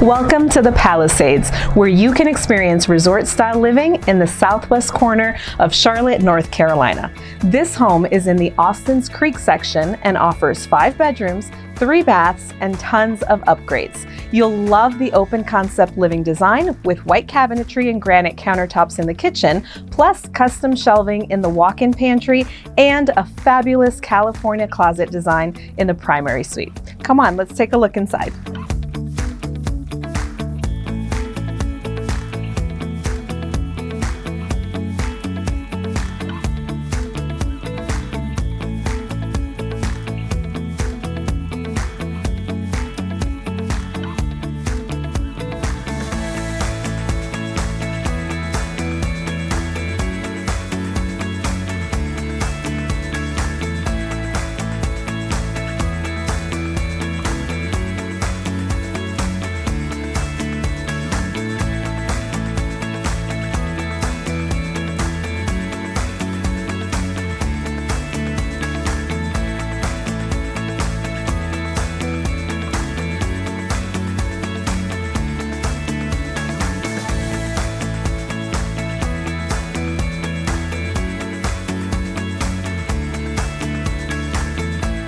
Welcome to the Palisades, where you can experience resort-style living in the southwest corner of Charlotte, North Carolina. This home is in the Austin's Creek section and offers 5 bedrooms, 3 baths, and tons of upgrades. You'll love the open concept living design with white cabinetry and granite countertops in the kitchen, plus custom shelving in the walk-in pantry and a fabulous California closet design in the primary suite. Come on, let's take a look inside.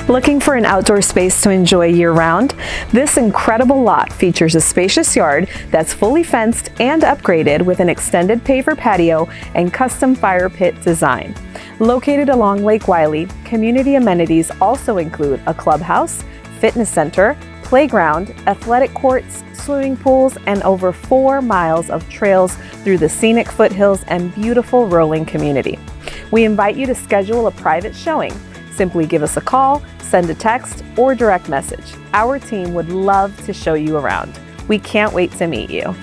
Looking for an outdoor space to enjoy year-round? This incredible lot features a spacious yard that's fully fenced and upgraded with an extended paver patio and custom fire pit design. Located along Lake Wylie, community amenities also include a clubhouse, fitness center, playground, athletic courts, swimming pools, and over 4 miles of trails through the scenic foothills and beautiful rolling community. We invite you to schedule a private showing. Simply give us a call, send a text, or direct message. Our team would love to show you around. We can't wait to meet you.